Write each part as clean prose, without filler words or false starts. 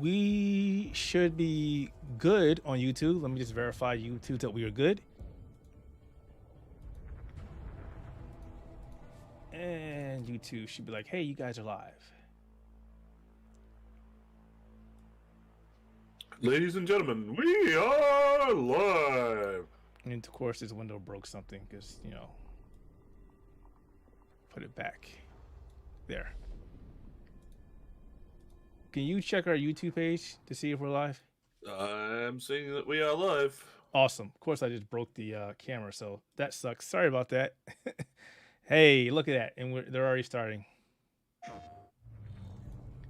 we should be good on YouTube. Let me just verify YouTube that we are good. And YouTube should be like, hey, you guys are live. Ladies and gentlemen, we are live. And of course, this window broke something because, you know, put it back there. Can you check our YouTube page to see if we're live? I'm seeing that we are live. Awesome. Of course, I just broke the camera, so that sucks. Sorry about that. Hey, look at that, and they're already starting.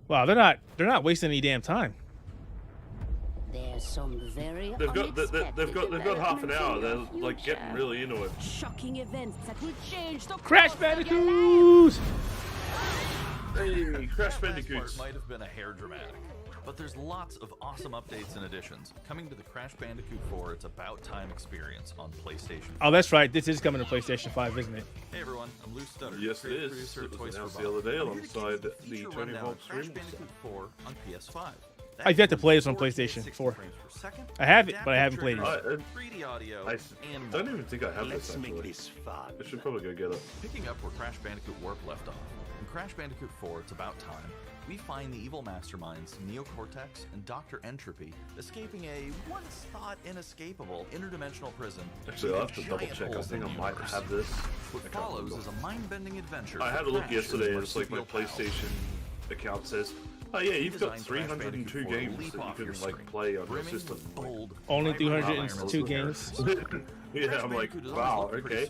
Wow, they're not wasting any damn time. There's some very They've got half an hour. They're like getting really into it. Shocking events that will change the Crash Bandicoot! Hey, Crash That Bandicoots. part might have been a hair dramatic, but there's lots of awesome updates and additions coming to the Crash Bandicoot 4 It's About Time experience on PlayStation 4. Oh, that's right. This is coming to PlayStation 5, isn't it? Hey everyone, I'm Lou Stutter. Yes, it is. Producer It of was Toys announced for the Bob. other day I'm here to alongside give you a the feature Tony rundown Hawk of Crash stream. Bandicoot 4 on PS5. I've yet to play this on PlayStation 4. I have it, but I haven't played it. 3D audio, I and don't even think I have Let's this make actually. this fun. I should probably go get it. Picking up where Crash Bandicoot Warp left off, in Crash Bandicoot 4 It's About Time, we find the evil masterminds Neo-Cortex and Dr. Entropy escaping a once-thought inescapable interdimensional prison. Actually, I'll have to with double giant check. I holes think in I the might universe. have this. What I can't follows remember. is a mind-bending adventure. I had a for look Crash yesterday, and and it's like my marsupial pals. PlayStation account says, oh yeah, you've got Designed Crash 302 Bandicoot 4 to games leap that off you your can like screen, play on your brimming system. with bold, Only vibrant 302 environments. games. Yeah, I'm like, wow, okay.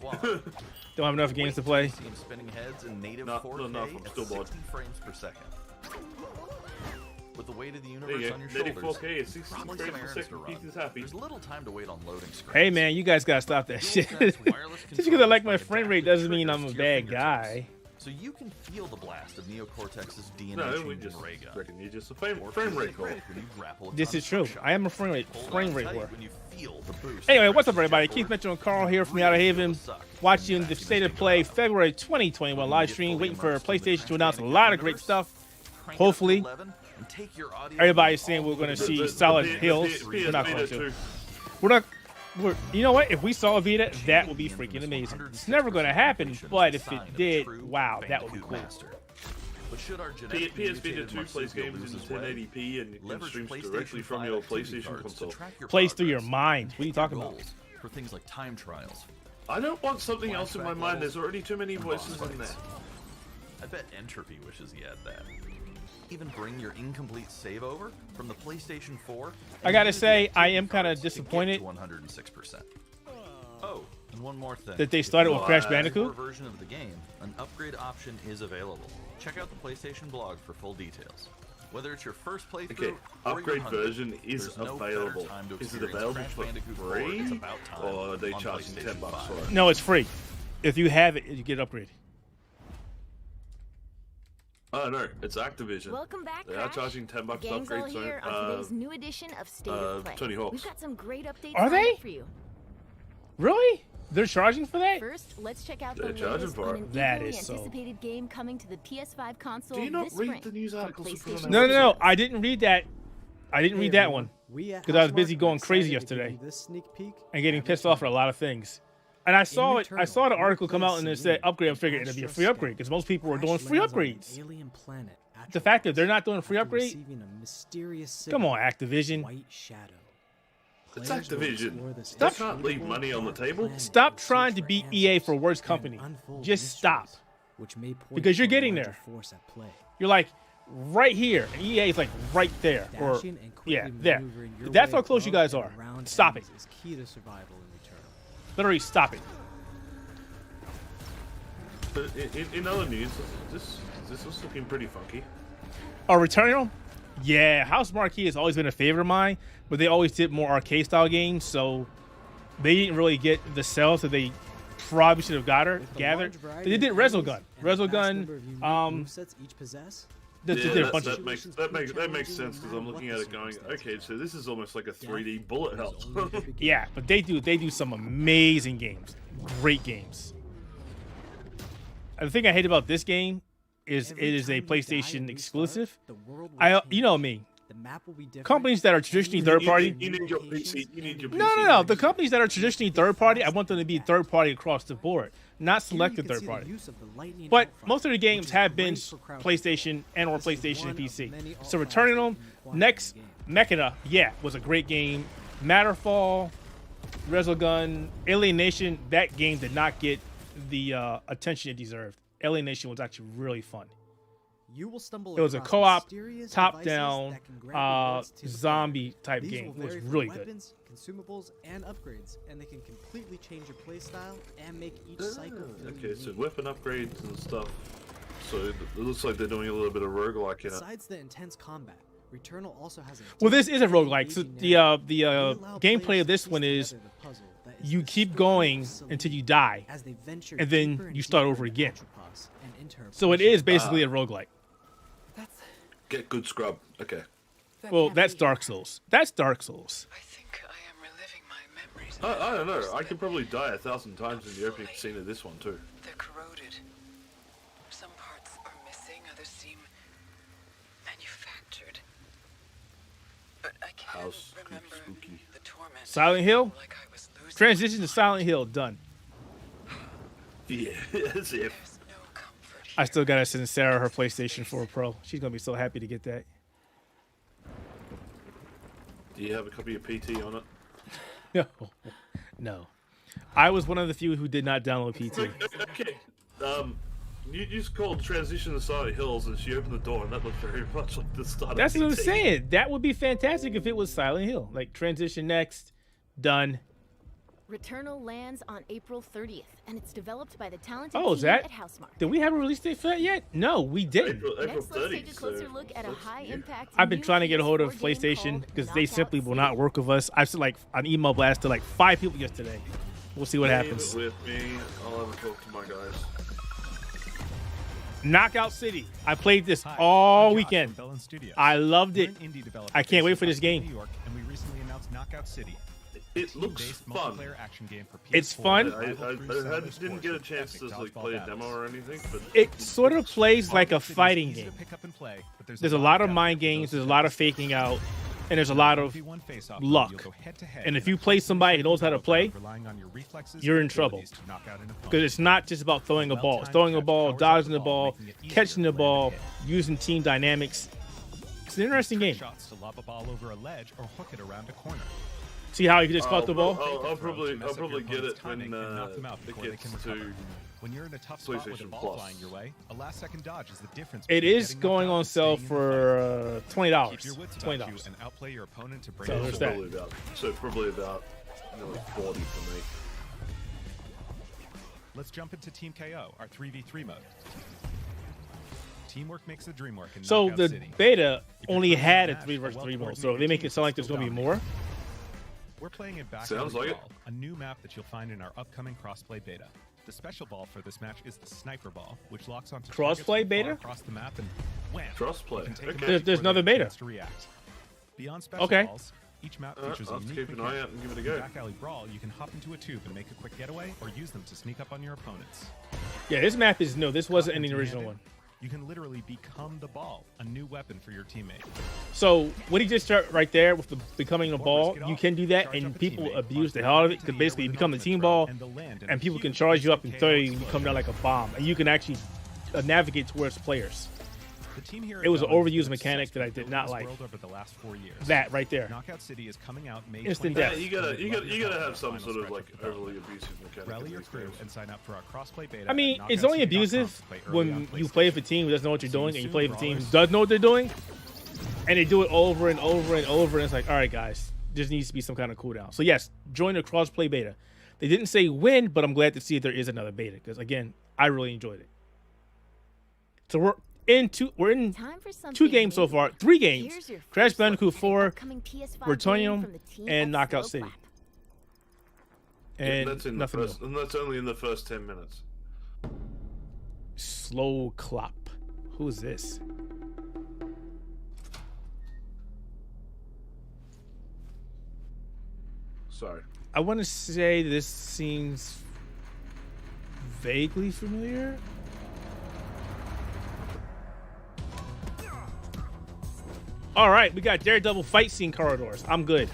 Don't have enough games to play. See him spinning heads in native Not 4K enough, I'm at still bored. 60 frames per second. With the weight of the There universe you go. on your Native shoulders, 4K at 60 probably frames some per errands to second. run. Keith is happy. There's little time to wait on loading screens. Hey, man, you guys gotta stop that shit. Just because I like my frame rate doesn't mean I'm a bad guy. So you can feel the blast of Neo-Cortex's DNA No, we changing just ray gun. reckon you're just a frame Or rate feel call. when you grapple a This ton is of true. shock. I am a frame rate Hold frame on rate tight whore. when you feel the boost. Anyway, what's up, everybody? Keith Mitchell and Carl here from the Outerhaven, watching the State of Play February 2021 live stream, waiting for PlayStation to announce a lot of great stuff. Hopefully, everybody's saying we're going to see Silent Hills. We're not going to. You know what? If we saw a Vita, that would be freaking amazing. It's never going to happen, but if it did, wow, that would be cool. But should our PS Vita 2 plays games in 1080p and streams directly from your PlayStation console. Plays through your mind. What are you talking about? For things like time trials. I don't want something else in my mind. There's already too many voices in there. I bet Entropy wishes he had that. Even bring your incomplete save over from the PlayStation 4. I gotta say, I am kind of disappointed 106%. Oh, and one more thing. that they started with Crash For Bandicoot. a version of the game, an upgrade option is available. Check out the PlayStation blog for full details. Whether it's your first playthrough Okay, or upgrade your 100th, version is there's no better available. time to Is it experience available Crash for Bandicoot 4 free? It's About Time Or are they on charging PlayStation $10 5. for it? No, it's free. If you have it, you get an upgrade. Oh no, it's Activision. Welcome back, They are Crash. charging $10 The gang's all upgrades here on today's new edition of State of Play. Tony Hawk's. We've got some great updates Are lined they? up for you. Really? They're charging for that? First, let's check out the They're charging latest for on it. an That eagerly is so- anticipated game coming to the PS5 console Do you not this read spring the news from articles that put on PlayStation that No, no, no. Studios. I didn't read that. I didn't read that one because I was busy going crazy yesterday This sneak peek and getting pissed off for a lot of things. And I saw it. I saw the article come out and it said upgrade. I figured it'd be a free upgrade because most people were doing free upgrades. The fact that they're not doing a free upgrade, come on, Activision. White shadow. It's Activision. Stop. They can't leave money on the table. Stop trying to beat EA for worst company. Just stop. Because you're getting there. You're like right here, and EA is like right there, or yeah, there. That's how close you guys are. Stop it. Literally, stop it. But in other news, this was looking pretty funky. Oh, Returnal? Yeah, House Marquee has always been a favorite of mine, but they always did more arcade style games, so they didn't really get the sales that they probably should have gathered. They did Resogun. That makes sense because I'm looking at it going, okay, so this is almost like a 3D bullet hell. Yeah, but they do some amazing games, great games. And the thing I hate about this game is it is a PlayStation exclusive. You know me, map will be different. companies that are traditionally third party. You need your PC. You need your PC. No. The companies that are traditionally third party, I want them to be third party across the board, not selected third party. But most of the games have been PlayStation and or PlayStation and PC. So returning them, next Mechana, yeah, was a great game. Matterfall, Resogun, Alienation, that game did not get the attention it deserved. Alienation was actually really fun. You will stumble It was a across co-op, mysterious top-down, devices that can grant rewards to the zombie player. type These game. will It was vary from really good. weapons, consumables, and upgrades, and they can completely change your playstyle and make each cycle feel Okay, so unique. weapon upgrades and stuff. So it looks like they're doing a little bit of roguelike in it. Besides the intense combat, Returnal also has a Well, this is a deep and roguelike. So engaging the narrative. the We allow gameplay players of this to one piece is together the puzzle that is you the keep story going solution until you die, as they venture and then deeper and you start deeper over into again. Atropos and into her So it personal is basically a roguelike. Get good scrub. Okay. Well, that's Dark Souls. That's Dark Souls. I think I am reliving my memories. I don't know. I could probably die 1,000 times in the opening scene of this one too. They're corroded. Some parts are missing, others seem manufactured. But I can't House remember spooky. the torment. Silent Hill? Like I was losing Transition to Silent Hill, done. Yeah, that's it. There's no comfort I here. still gotta send Sarah her PlayStation 4 Pro. She's gonna be so happy to get that. Do you have a copy of PT on it? No, no. I was one of the few who did not download PT. Okay. You just called Transition to Silent Hills, and she opened the door, and that looked very much like the start That's of what I'm PT. saying. That would be fantastic if it was Silent Hill. Like transition next, done. Returnal lands on April 30th, and it's developed by the talented Oh, is team that? at Housemarque. Did we have a release date for that yet? No, we didn't. April Next, let's 30, take a closer so look at a that's- high-impact. I've been new trying to get a hold of PS4 game PlayStation called because they Knockout simply will City. not work with us. I've sent like an email blast to like 5 people yesterday. We'll see what Leave happens. it with me. I'll have a talk to my guys. Knockout City. I played this Hi, all I'm Josh weekend. from Bellin Studios. I loved We're it. an indie developer I can't wait based for in this game. New York, and we recently announced Knockout City. It looks Team-based fun. multiplayer action game for It's PS4 fun. that I rival through similar didn't get a sports chance with to epic like dodgeball play a battles. demo or anything, but It sort of plays like a Knockout City is fighting easy to game. pick up and play, but There's a lot of depth mind for those games. There's a who lot don't. of faking out, and there's a lot of 1v1 face-off, luck. you'll go head-to-head And if in a you play somebody who knows how to play, relying on your reflexes you're in and trouble. abilities to knock out an opponent. because it's not just about throwing a ball. It's throwing a ball, dodging the ball, catching the ball, using team dynamics. It's an interesting game. Shots to lob a ball over a ledge or hook it around a corner. See how you just caught the ball? I'll Throws probably to mess up your get opponent's it when timing and knock them out it before they gets can recover. to. When you're in a tough spot with a PlayStation ball Plus. flying your way, a last-second dodge is the difference. It between is getting knocked going out on and sale staying in the for fight. $20. Keep your wits about $20. you and outplay your opponent to break So the there's rules. that. Probably about 40 for me. Let's jump into Team KO, our 3v3 mode. Teamwork makes the dream work in So Knockout the City. beta If you're only playing had a Smash, 3v3 mode, so well-coordinated they make team it sound like will there's going to be still more. dominate. We're playing in Back Sounds Alley like it. Brawl, a new map that you'll find in our upcoming crossplay beta. The special ball for this match is the sniper ball, which locks onto targets Crossplay from beta? far across the map and wham! Crossplay, You can take okay. them There's before another they have a beta. chance to react. Beyond special Okay. balls, each map Alright, features a let's unique keep an eye mechanic. out and give it a In go. Back Alley Brawl, you can hop into a tube and make a quick getaway, or use them to sneak up on your opponents. Yeah, this map is no. This wasn't in the original Empty-handed, one. You can literally become the ball, a new weapon for your teammate. So what he just started right there with the becoming a Or ball, risk it you all. can do that, Charge and up a people teammate, abuse the launch hell out of them it into because the air basically you with an become the ultimate team throw, ball, and they'll land in and a people can huge charge you up and KO throw you, and you explode. come down like a bomb, and you can actually navigate towards players. The team here It was at an Bellin overused has been mechanic obsessed that I with did building not this like. world over the last 4 years. That right there. Knockout City is coming out May Instant 29th, death. Yeah, you and we'd gotta love have some final sort of stretch like the development. overly abusive mechanic. Rally in your these crew games. and sign up for our crossplay beta. I mean, at it's only knockoutscity.com abusive to play early on when you play with a PlayStation. team who doesn't know what you're See you doing, and you soon, play with a team who brawlers. does know what they're doing, and they do it over and over and over, and it's like, all right, guys, there needs to be some kind of cooldown. So yes, join the crossplay beta. They didn't say when, but I'm glad to see there is another beta because again, I really enjoyed it. So we're in Time for something 2 games so new. far, 3 games: Here's your Crash first look Bandicoot at an 4, upcoming PS5 Returnal, game from the team and at Knockout Slow City. Clap. and that's in the nothing first, new. and that's only in the first 10 minutes. Slow Clap. Who is this? Sorry. I want to say this seems vaguely familiar. All right, we got Daredevil fight scene corridors. I'm good.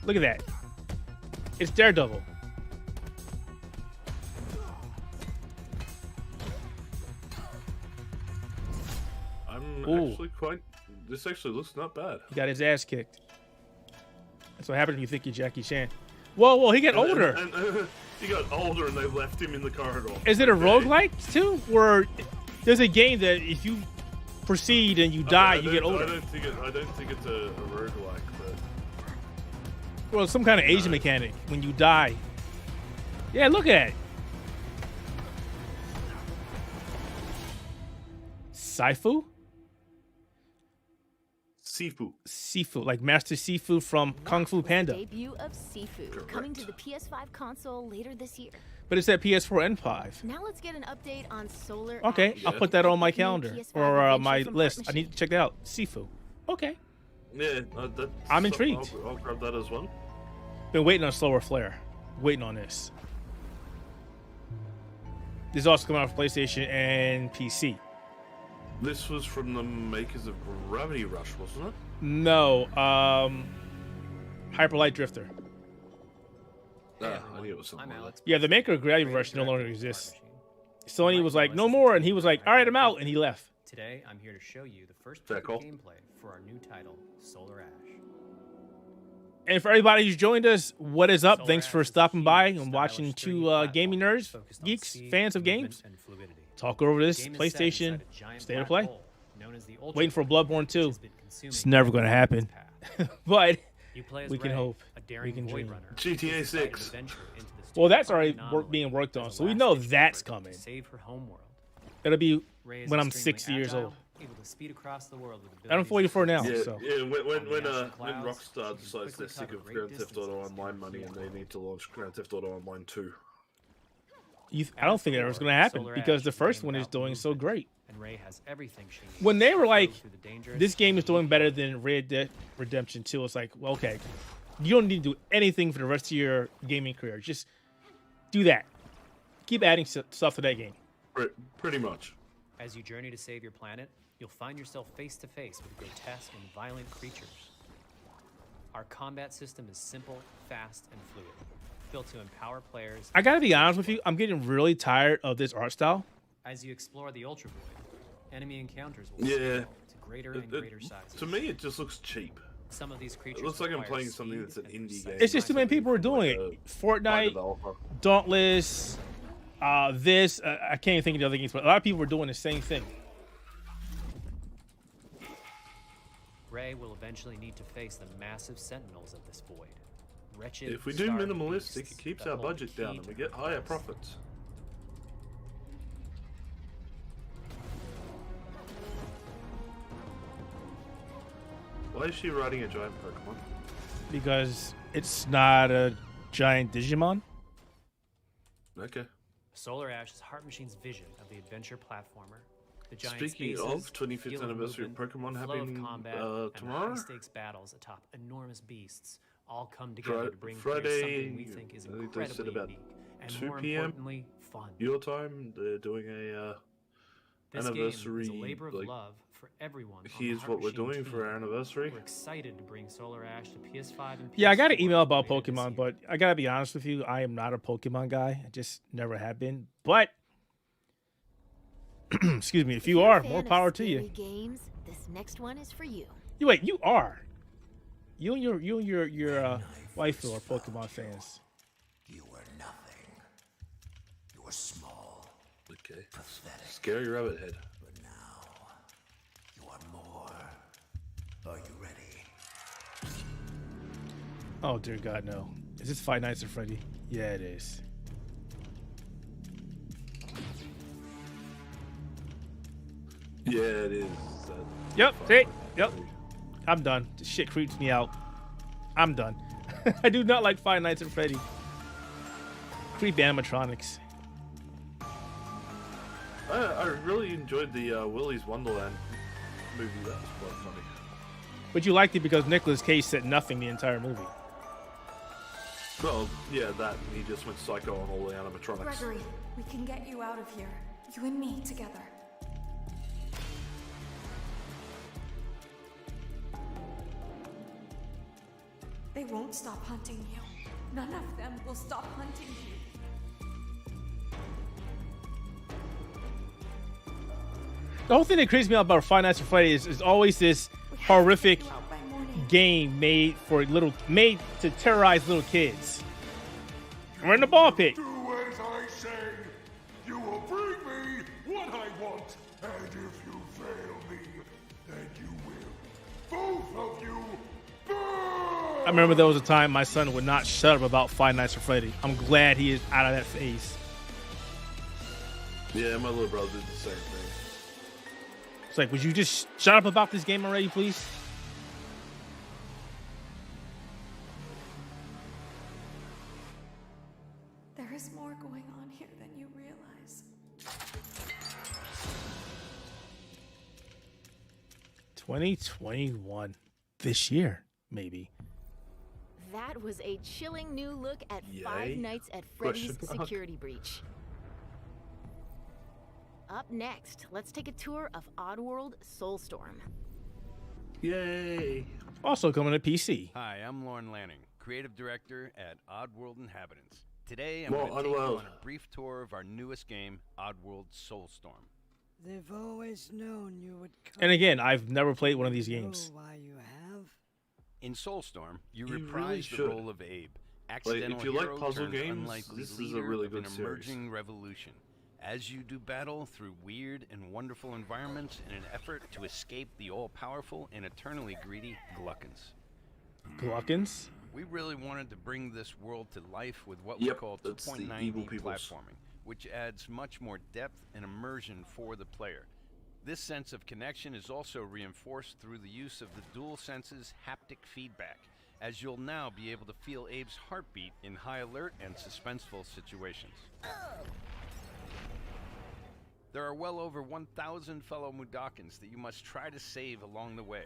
Look at that. It's Daredevil. I'm Ooh. actually quite. This actually looks not bad. He got his ass kicked. That's what happens when you think you're Jackie Chan. Whoa, he got older. And he got older, and they left him in the corridor. Is it a roguelike too? Or there's a game that if you proceed and you die, you get older? I don't think it's a roguelike, but Well, some kind of Asian mechanic when you die. Yeah, look at it. Sifu? Sifu, like Master Sifu from Kung Fu Panda. Debut of Sifu coming to the PS5 console later this year. But it's at PS4 and 5. Now let's get an update on Solar Okay, Ash. I'll put that on my New calendar PS5 or adventure my from list. Heart I need to check that out. Sifu. Okay. yeah, that's I'm intrigued. I'll grab that as well. Been waiting on Slower Flare. Waiting on this. This is also coming out for PlayStation and PC. This was from the makers of Gravity Rush, wasn't it? No, Hyper Light Drifter. I knew it was something like that. Yeah, the maker of Gravity Rush no longer exists. Sony was like, no more, and he was like, all right, I'm out, and he left. Today, I'm here to show you the first Fair bit of call. gameplay for our new title, Solar Ash. And for everybody who's joined us, what is up? Solar Thanks Ash for is a stopping huge, by and stylish, watching 3D two platform gaming nerds, focused on geeks, speed, fans of movement, games. and fluidity. Talk over this Game is set PlayStation inside a giant State of black Play. hole known as the Waiting for Ultraviolet, Bloodborne which 2. has been consuming It's never going to happen. its path. But You play as we can Ray, hope. a daring We can void dream. runner GTA who's decided 6. to venture into this Well, that's already anomaly being worked on, as a so we know last-ditch that's effort to coming. Save her homeworld. It'll be Ray is when I'm extremely 60 years agile, old. able to speed across the world with I'm abilities 44 now, Yeah, so. yeah. When clouds, Rockstar she can decides quickly they're sick cover of great Grand Theft Auto distances Online in money and free they need to launch Grand Theft Auto Online 2. I don't think that was going to happen Solar because Ash the is first game one is about doing so movement, great. and Ray has everything she needs When they were to like, go through the dangerous this game is doing and better than Red Dead Redemption 2, it's like, well, okay, you don't need to do anything for the rest of your gaming career. Just do that. Keep adding stuff to that game. Pretty much. As you journey to save your planet, you'll find yourself face to face with grotesque and violent creatures. Our combat system is simple, fast, and fluid, built to empower players. I gotta be honest with you, I'm getting really tired of this art style. As you explore the Ultra Void, enemy encounters will Yeah. scale to greater and greater sizes. To me, it just looks cheap. Some of these creatures It looks like I'm require playing something speed that's an and indie precise game. It's just too many people are doing Like it. a Fortnite, developer. Dauntless, this, I can't even think of the other games, but a lot of people are doing the same thing. Ray will eventually need to face the massive sentinels of this void. Wretched, If we do starved minimalistic, beasts it keeps that our hold the budget key down and to we her get higher quest. profits. Why is she riding a giant Pokemon? Because it's not a giant Digimon. Okay. Solar Ash is Heart Machine's vision of the adventure platformer. The giant Speaking spaces, of 25th feel anniversary of movement, Pokemon flow of happening combat, tomorrow? and high-stakes battles atop enormous beasts all come together to bring Friday, players something we think is I think they said incredibly about unique and 2 more p.m. importantly, fun. Your time, they're doing a This anniversary. game is a labor of like, love for everyone. on the here's Heart what we're Machine doing for our team. anniversary. We're excited to bring Solar Ash to PS5 and PS4 Yeah, I got an email about later this Pokemon, year. but I gotta be honest with you, I am not a Pokemon guy. I just never have been. But excuse me, if you you're a are, fan more of power to scary you. Games, this next one is for you. You wait, you are. You and your wife are Pokemon fans. You were nothing. You were small, Okay. pathetic, Scary Rabbit Head. but now you are more. Are you ready? Oh dear God, no. Is this Five Nights at Freddy? Yeah, it is. Yeah, it is. Yep. See? Yep. I'm done. This shit creeps me out. I'm done. I do not like Five Nights at Freddy. Creep animatronics. I really enjoyed the Willy's Wonderland movie. That was quite funny. But you liked it because Nicolas Cage said nothing the entire movie. Well, yeah, that. And he just went psycho on all the animatronics. Gregory, we can get you out of here. You and me together. They won't stop hunting you. None of them will stop hunting you. The whole thing that creeps me out about Five Nights at Freddy's is always this horrific game made to terrorize little kids. We're in the ball pit. Do as I say. You will bring me what I want, and if you fail me, then you will. Both of you. I remember there was a time my son would not shut up about Five Nights at Freddy. I'm glad he is out of that phase. Yeah, my little brother did the same thing. It's like, would you just shut up about this game already, please? There is more going on here than you realize. 2021. This year, maybe. That was a chilling new look at Yay? Five Nights at Freddy's Question mark. security breach. Up next, let's take a tour of Oddworld Soulstorm. Yay! Also coming to PC. Hi, I'm Lauren Lanning, creative director at Oddworld Inhabitants. Today, I'm Well, going to take you Oddworld. on a brief tour of our newest game, Oddworld Soulstorm. They've always known you would come. And again, I've never played one of these games. Why you have? In Soulstorm, you You really reprise the should. role of Abe, accidental if you like hero puzzle turned games, unlikely this is a leader really of good an series. emerging revolution. As you do battle through weird and wonderful environments in an effort to escape the all-powerful and eternally greedy Gluckins. Gluckins? We really wanted to bring this world to life with what we Yep, call that's the 2.9D evil peoples. platforming, which adds much more depth and immersion for the player. This sense of connection is also reinforced through the use of the DualSense's haptic feedback, as you'll now be able to feel Abe's heartbeat in high alert and suspenseful situations. There are well over 1,000 fellow Mudokons that you must try to save along the way.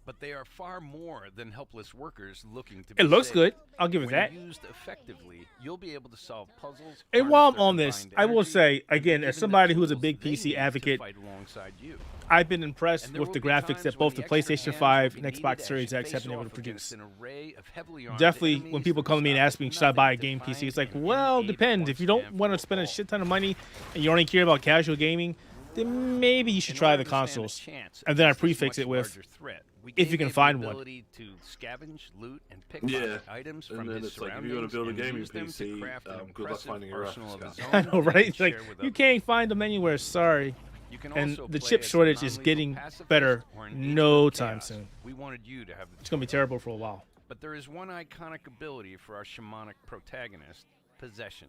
But they are far more than helpless workers looking to be It looks saved. good. I'll give it When that. used effectively, you'll be able to solve puzzles. And while I'm harness their on this, combined I will energy, say, again, and as given the somebody who's a tools big they PC need to advocate, fight alongside you. I've been impressed And there with will the be graphics times that when both the the extra PlayStation hands 5 will and be needed Xbox as Series you X have face been able to off produce. against an array of heavily armed Definitely, enemies when people that come to me and will ask me, stop should I buy a nothing game to PC? find It's like, an well, Abe depends. If you don't stand want to for spend a all. shit ton of money and you only care about casual gaming, then maybe you should In try order the to stand a consoles. chance And then I against this prefix much it with, larger threat, we if you gave can Abe the find one. ability to scavenge, loot, and pick Yeah, items and from then his it's like, if you want to build a surroundings and gaming use them to PC, craft an good luck impressive finding a graphics arsenal of his card. I own know, that he right? can It's like, share with you others. can't find them anywhere, sorry. You can And also the play chip as a shortage is non-lethal getting pacifist better or an agent no of time chaos. soon. We wanted you to have the It's going to be terrible for a while. But there is one iconic ability for our shamanic protagonist, possession.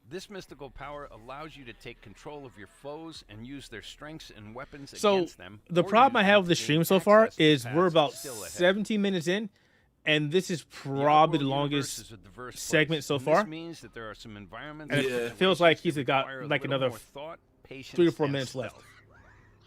This mystical power allows you to take control of your foes and use their strengths and weapons So, against them. the or problem I use have them with the to stream gain so far access to is paths we're about still ahead. 17 minutes in, and this is probably the Oddworld longest universe is a diverse segment place, so and far. This means that there are some environments And and it feels like he's got require a like little another more thought, patience, 3 to 4 and minutes left. stealth.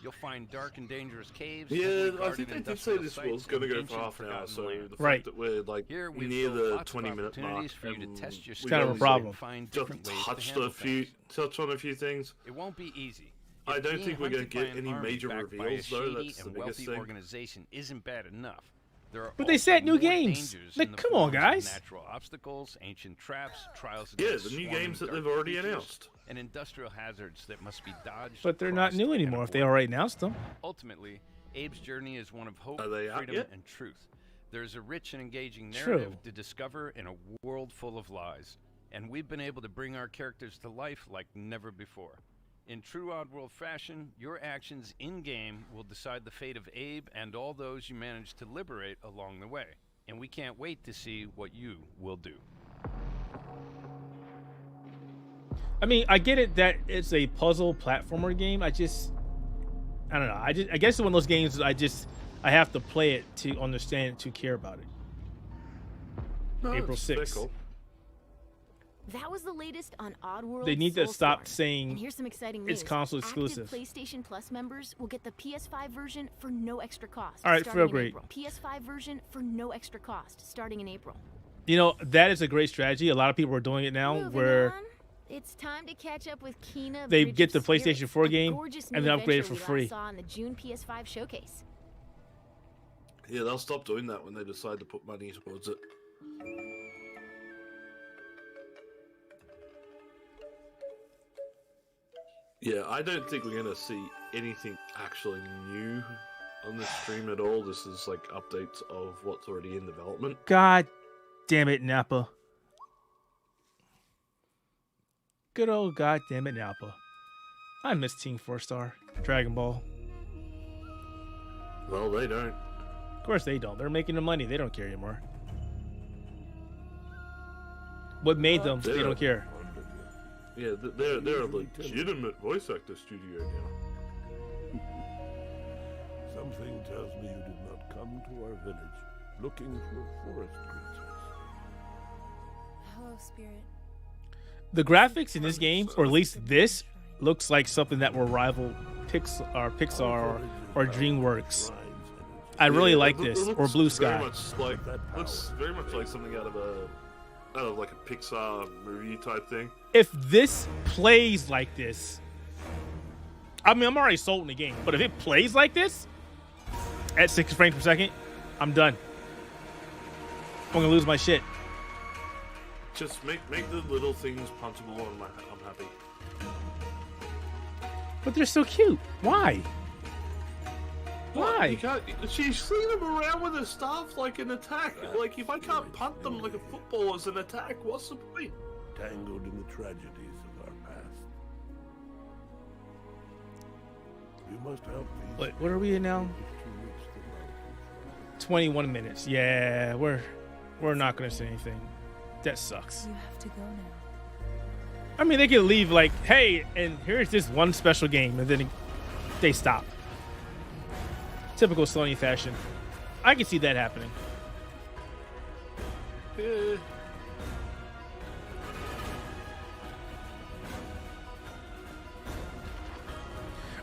You'll find dark and dangerous caves. Yeah, heavily I think guarded they did say industrial this sites, was going to and go ancient for half an hour, forgotten so lands. the Right. fact that we're like Here we've near built the lots of 20-minute mark, opportunities for you to and test your we've It's kind of a only problem. find just different ways to touched handle a few, things. touched on a few things. It won't be easy. I If don't being think we're going to hunted by get an any army major backed by a reveals, though. shady That's the and biggest wealthy thing. organization isn't bad enough. There are But they also said new more games. dangers Like, in the come on, forms of guys. Natural obstacles, ancient traps, trials Yeah, against the new swarming games that dark they've already creatures, announced. and industrial hazards that must be dodged. But they're not crossed, new and anymore if they avoided. already announced them. Ultimately, Abe's journey is one of hope, Are they out freedom, yet? and truth. There's a rich and engaging True. narrative to discover in a world full of lies, and we've been able to bring our characters to life like never before. In true Oddworld fashion, your actions in-game will decide the fate of Abe and all those you manage to liberate along the way. And we can't wait to see what you will do. I mean, I get it that it's a puzzle platformer game. I don't know. I guess it's one of those games that I have to play it to understand it, to care about it. No, April it's very 6th. cool. That was the latest on Oddworld They need to stop Soulstorm. saying And here's some exciting news. it's console exclusive. Active PlayStation Plus members will get the PS5 version for no extra cost. All right, starting in great. April. PS5 version for no extra cost, starting in April. You know, that is a great strategy. A lot of people are doing it now, Moving where on, it's time to catch up with Kena. they Bridge get the of PlayStation Spirits, 4 a game gorgeous and new then upgrade it adventure for we free. last saw in the June PS5 showcase. Yeah, they'll stop doing that when they decide to put money towards it. Yeah, I don't think we're gonna see anything actually new on this stream at all. This is like updates of what's already in development. God damn it, Nappa. Good old goddamn it, Nappa. I miss Team 4-Star Dragon Ball. Well, they don't. Of course they don't. They're making the money. They don't care anymore. What made them? They don't care. Yeah, they're a legitimate voice actor studio now. Something tells me you did not come to our village looking for forest creatures. Hello, Spirit. The graphics in this game, or at least this, looks like something that will rival Pixar or DreamWorks. I really like this, or Blue Sky. Looks very much like something out of like a Pixar movie type thing. If this plays like this, I mean, I'm already sold in the game, but if it plays like this at 60 frames per second, I'm done. I'm gonna lose my shit. Just make the little things punchable, and I'm happy. But they're so cute. Why? What? Why? You can't, she's slinging them around with her staff like an attack. Like, if I can't punt them like a football as an attack, what's the point? Tangled in the tragedies of our past. You must help these. What are we in now? 21 minutes. Yeah, we're not gonna say anything. That sucks. You have to go now. I mean, they could leave like, hey, and here's this one special game, and then they stop. Typical Sony fashion. I can see that happening. Yeah.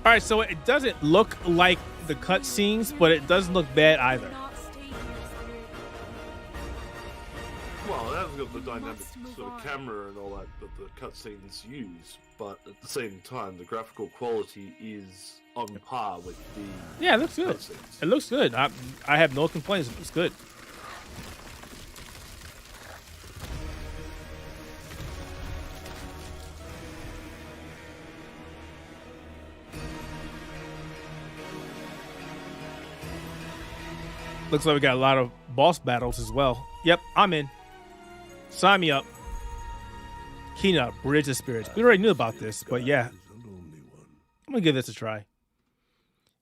All right, so it doesn't look like the cutscenes, but it doesn't look bad either. Well, it hasn't got the dynamic sort of camera and all that the cutscenes use, but at the same time, the graphical quality is on par with the Yeah, it looks good. cutscenes. It looks good. I have no complaints. It looks good. Looks like we got a lot of boss battles as well. Yep, I'm in. Sign me up. Kina, Bridge of Spirits. We already knew about this, but yeah. I'm going to give this a try.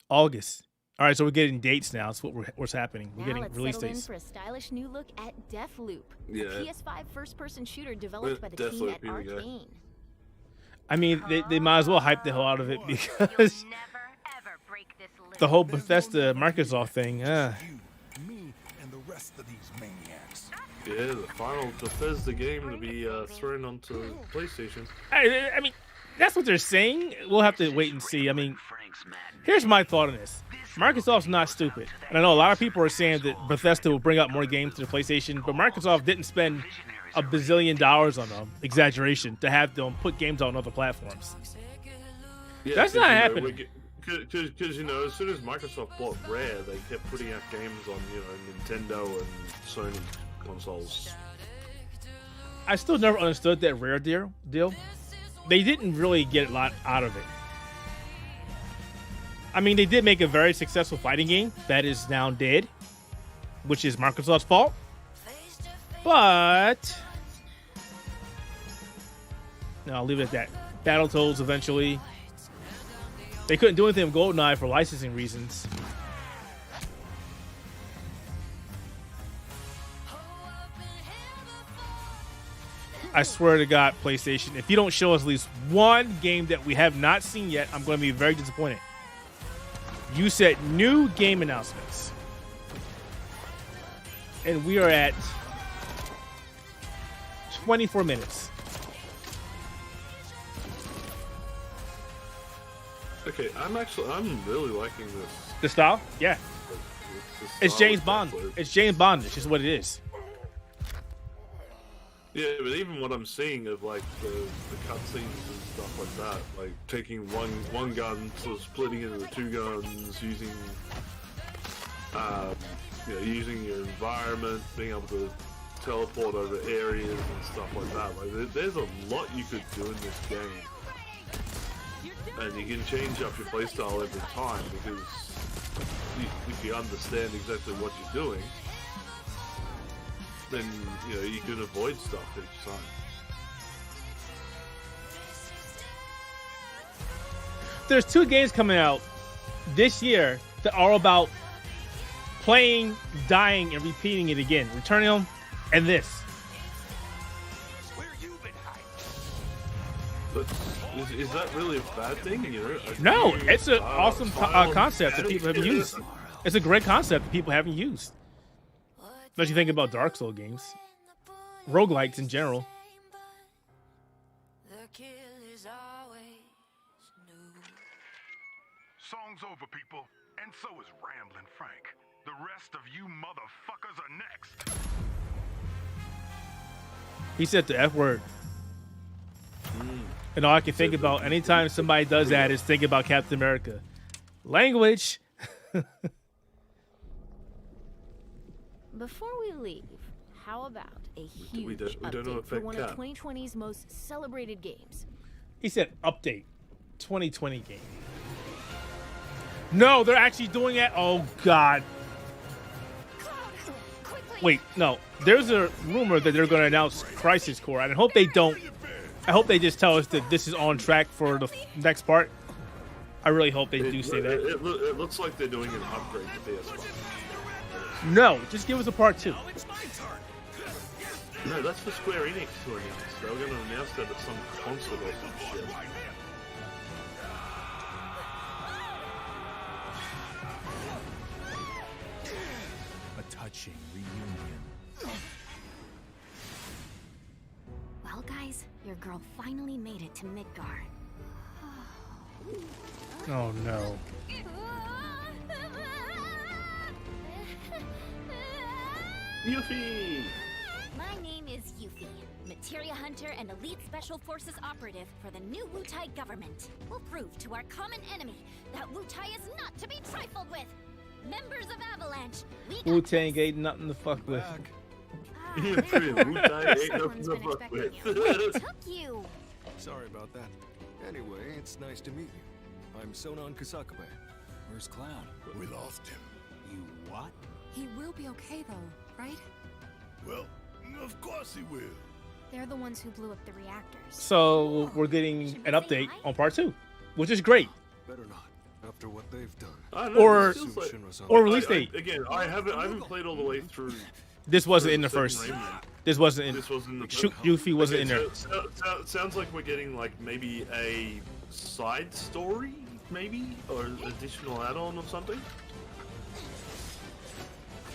August. All right, so we're getting dates now. That's what's happening. We're getting release dates. For a stylish new look at Deathloop, Yeah. a PS5 first-person shooter developed by the team Deathloop, at here we go. Arcane. I mean, they might as well hype the hell out of it because the whole Bethesda Microsoft thing. Me and the rest of these maniacs. Yeah, the final Bethesda game to be thrown onto PlayStation. I mean, that's what they're saying. We'll have to wait and see. I mean, here's my thought on this. Microsoft's not stupid. And I know a lot of people are saying that Bethesda will bring out more games to the PlayStation, but Microsoft didn't spend $1 billion on them, exaggeration, to have them put games on other platforms. Yeah, That's not happening. Because, as soon as Microsoft bought Rare, they kept putting out games on, Nintendo and Sony consoles. I still never understood that Rare deal. They didn't really get a lot out of it. I mean, they did make a very successful fighting game that is now dead, which is Microsoft's fault. But no, I'll leave it at that. Battletoads eventually. They couldn't do anything with GoldenEye for licensing reasons. I swear to God, PlayStation, if you don't show us at least one game that we have not seen yet, I'm going to be very disappointed. You said new game announcements. And we are at 24 minutes. Okay, I'm really liking this. The style? Yeah. It's style James of Bond. Deathloop. It's James Bondish is what it is. Yeah, but even what I'm seeing of like the cutscenes and stuff like that, like taking one gun, sort of splitting into two guns, using using your environment, being able to teleport over areas and stuff like that. Like, there's a lot you could do in this game. And you can change up your playstyle every time because if you understand exactly what you're doing, then you can avoid stuff each time. There's 2 games coming out this year that are about playing, dying, and repeating it again. Returnal and this. But is that really a bad thing? No, it's an awesome concept that people haven't used. It's a great concept that people haven't used. Unless you think about Dark Souls games. Roguelikes in general. Song's over, people. And so is Ramblin' Frank. The rest of you motherfuckers are next. He said the F word. And all I can think about anytime somebody does that is think about Captain America. Language. Before we leave, how about a huge update for one of 2020's most celebrated games? He said update 2020 game. No, they're actually doing it. Oh God. Wait, no. There's a rumor that they're going to announce Crisis Core. I hope they don't. I hope they just tell us that this is on track for the next part. I really hope they do say that. It looks like they're doing an upgrade to PS5. No, just give us a part 2. No, that's for Square Enix to announce. They were going to announce that at some concert or some shit. A touching reunion. Well, guys, your girl finally made it to Midgar. Oh no. Yuffie! My name is Yuffie, Materia Hunter and Elite Special Forces operative for the new Wutai government. We'll prove to our common enemy that Wutai is not to be trifled with. Members of Avalanche, we Wu-Tang ain't nothing to fuck with. Wutai ain't nothing to fuck with. What took you? Sorry about that. Anyway, it's nice to meet you. I'm Sonon Kusakabe. Where's Clown? We lost him. You what? He will be okay though, right? Well, of course he will. They're the ones who blew up the reactors. So we're getting an update on part 2, which is great. Better not. After what they've done. Or release date. Again, I haven't played all the way through. This wasn't in the first. This wasn't in. Yuffie wasn't in there. Sounds like we're getting like maybe a side story, maybe, or an additional add-on or something.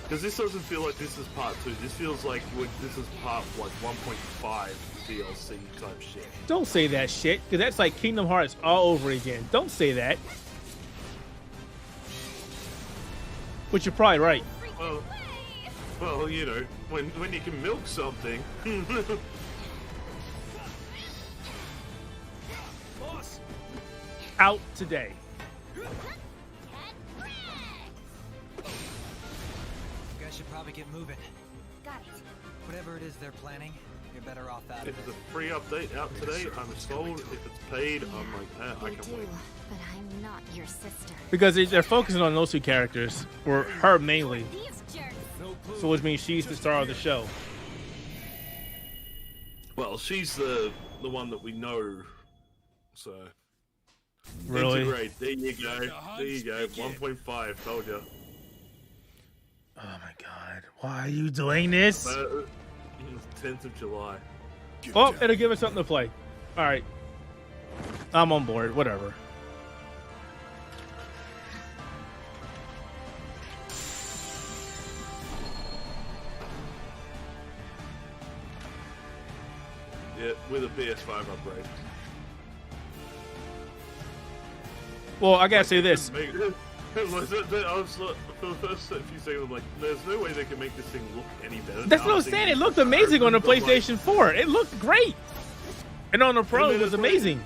Because this doesn't feel like this is part 2. This feels like this is part like 1.5 DLC type shit. Don't say that shit, because that's like Kingdom Hearts all over again. Don't say that. Which you're probably right. Well, you know, when you can milk something. Out today. You guys should probably get moving. Got it. Whatever it is they're planning, you're better off out of If it. it's a free update out today, I'm sold. If it's paid, I'm like, I can wait. But I'm not your sister. Because they're focusing on those 2 characters, or her mainly. These jerks. So which means she's the star of the show. Well, she's the one that we know. So. Really? Integrate. There you go. There you go. 1.5. Told you. Oh my God! Why are you doing this? 10th of July. Oh, it'll give us something to play. All right, I'm on board. Whatever. Yeah, with a PS5 upgrade. Well, I gotta say this. I was for the first few seconds, I'm like, there's no way they can make this thing look any better. That's what I'm saying. It looked amazing on the PlayStation 4. It looked great. And on the Pro, it was amazing.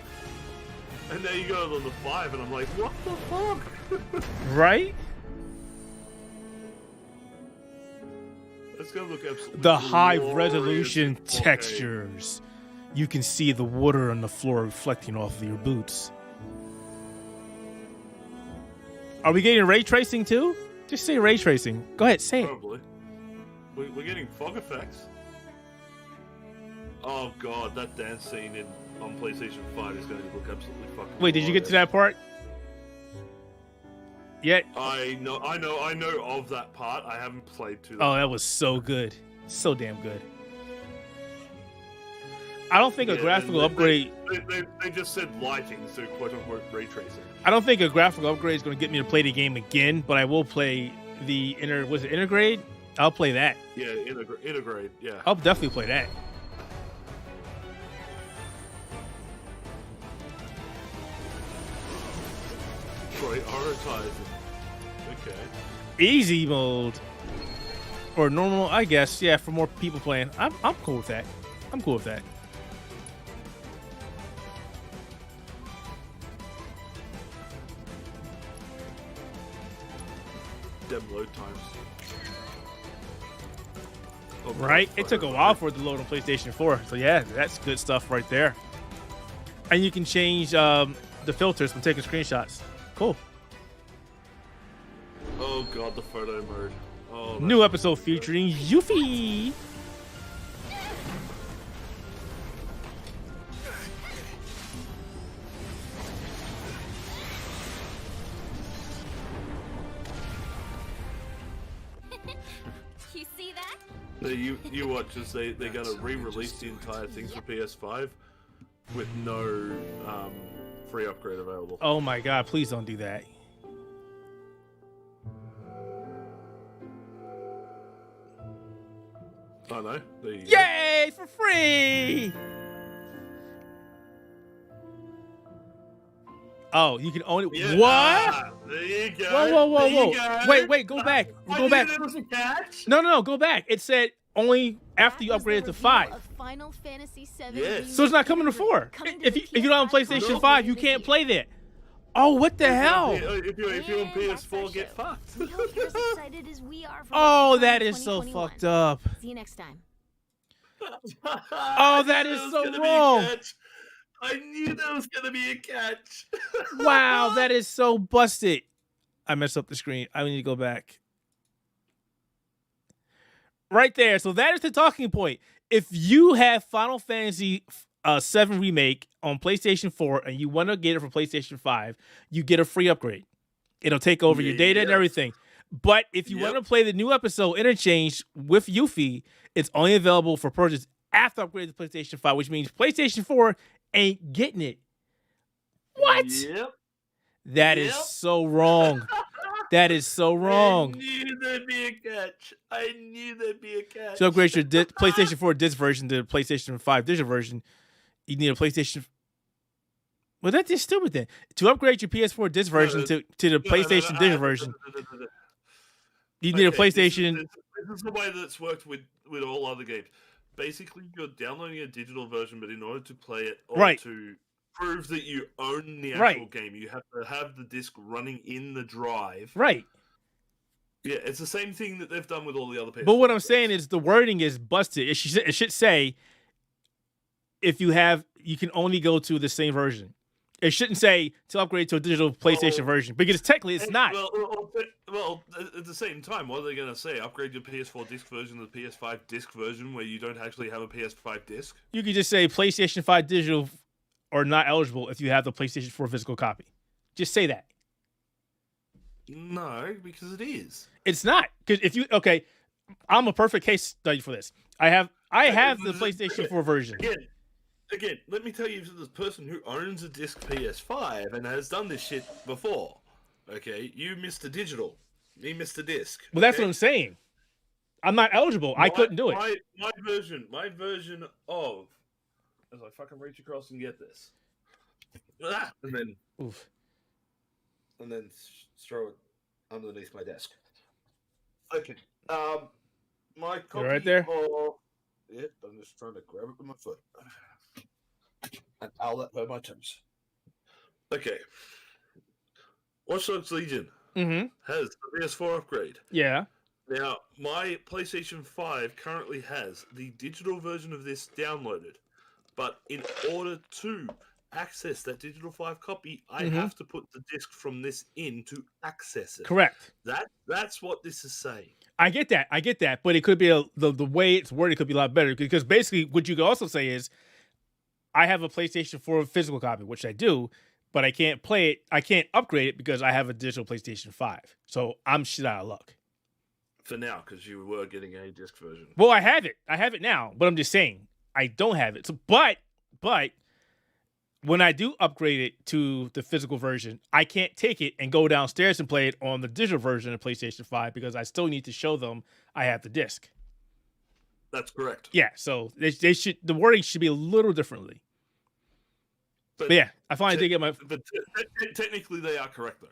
And there you go on the 5, and I'm like, what the fuck? Right? It's gonna look absolutely The high glorious resolution in 4K. textures. You can see the water on the floor reflecting off of your boots. Are we getting ray tracing too? Just say ray tracing. Go ahead, say it. Probably. We're getting fog effects. Oh god, that dance scene on PlayStation 5 is going to look absolutely fucking. Wait, did you get to that part? Yet? I know of that part. I haven't played to that. Oh, that was so good. So damn good. I don't think a graphical upgrade... They just said lighting, so quote-unquote ray tracing. I don't think a graphical upgrade is going to get me to play the game again, but I will play the Intergrade? I'll play that. Yeah, Intergrade, yeah. I'll definitely play that. Prioritizing. Okay. Easy mode. Or normal, I guess. Yeah, for more people playing. I'm cool with that. I'm cool with that. Dem load times. Oh, Right? It took a while for it to load on PlayStation 4. So yeah, that's good stuff right there. And you can change the filters from taking screenshots. Cool. Oh god, the photo mode. Oh, New episode featuring Yuffie. You see that? You watch as they're gonna re-release the entire thing for PS5 with no free upgrade available. Oh my god, please don't do that. Oh no, there you go. Yay, for free! Oh, you can only what? There you go. Whoa! Wait, go back. Go back. There was a catch. No, go back. It said only after you upgrade it to 5. Final Fantasy 7 Yes. So it's not coming to 4. If you don't have PlayStation 5, you can't play that. Oh, what the hell? If you're on PS4, get fucked. We hope you're as excited as we are for Oh, what's to that come in is so 2021. fucked up. See you next time. Oh, that is so wrong. I knew there was gonna be a catch. Wow, that is so busted. I messed up the screen. I need to go back. Right there. So that is the talking point. If you have Final Fantasy 7 Remake on PlayStation 4 and you want to get it for PlayStation 5, you get a free upgrade. It'll take over your data and everything. But if you want to play the new episode Interchange with Yuffie, it's only available for purchase after upgrading to PlayStation 5, which means PlayStation 4 ain't getting it. What? Yep. That is so wrong. That is so wrong. I knew there'd be a catch. To upgrade your PlayStation 4 disc version to the PlayStation 5 digital version, you need a PlayStation. Well, that's just stupid then. To upgrade your PS4 disc version to the PlayStation digital version, you need a PlayStation. This is the way that's worked with all other games. Basically, you're downloading a digital version, but in order to play it or to prove that you own the actual game, you have to have the disc running in the drive. Right. Yeah, it's the same thing that they've done with all the other PS4 But what I'm saying is the wording is busted. It should say if you have, you can only go to the same version. It shouldn't say to upgrade to a digital PlayStation version because technically it's not. Well, at the same time, what are they going to say? Upgrade your PS4 disc version to the PS5 disc version where you don't actually have a PS5 disc? You could just say PlayStation 5 digital or not eligible if you have the PlayStation 4 physical copy. Just say that. No, because it is. It's not. Because if you I'm a perfect case study for this. I have the PlayStation 4 version. Again, let me tell you, as a person who owns a disc PS5 and has done this shit before, okay, you missed a digital, me missed a disc. Well, that's what I'm saying. I'm not eligible. I couldn't do it. My version of, as I fucking reach across and get this, and then throw it underneath my desk. Okay, my copy right there? Yeah, I'm just trying to grab it with my foot. And I'll let hurt my toes. Okay. Watch Dogs Legion has the PS4 upgrade. Yeah. Now, my PlayStation 5 currently has the digital version of this downloaded, but in order to access that digital 5 copy, I have to put the disc from this in to access it. Correct. That's what this is saying. I get that, but it could be the way it's worded could be a lot better, because basically what you could also say is, I have a PlayStation 4 physical copy, which I do, but I can't play it. I can't upgrade it because I have a digital PlayStation 5. So I'm shit out of luck. For now, because you were getting a disc version. Well, I have it. I have it now, but I'm just saying I don't have it. So, but when I do upgrade it to the physical version, I can't take it and go downstairs and play it on the digital version of PlayStation 5 because I still need to show them I have the disc. That's correct. Yeah, so they should, the wording should be a little differently. But yeah, I finally did get my. But technically, they are correct though.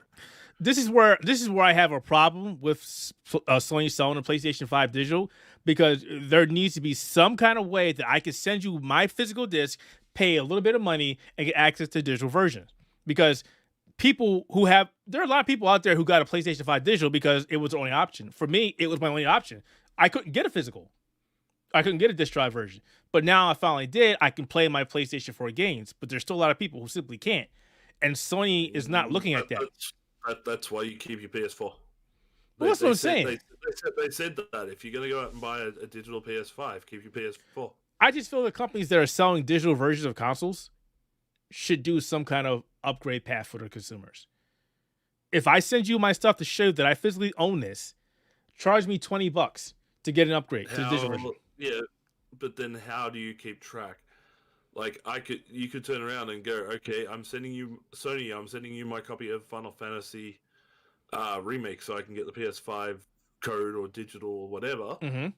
This is where I have a problem with Sony selling a PlayStation 5 digital, because there needs to be some kind of way that I can send you my physical disc, pay a little bit of money, and get access to the digital version. Because there are a lot of people out there who got a PlayStation 5 digital because it was the only option. For me, it was my only option. I couldn't get a physical. I couldn't get a disc drive version. But now I finally did. I can play my PlayStation 4 games, but there's still a lot of people who simply can't. And Sony is not looking at that. That's why you keep your PS4. Well, that's what I'm saying. They said that if you're going to go out and buy a digital PS5, keep your PS4. I just feel the companies that are selling digital versions of consoles should do some kind of upgrade path for the consumers. If I send you my stuff to show that I physically own this, charge me $20 to get an upgrade to the digital version. Yeah, but then how do you keep track? Like, you could turn around and go, okay, I'm sending you my copy of Final Fantasy Remake so I can get the PS5 code or digital or whatever. Mm-hmm.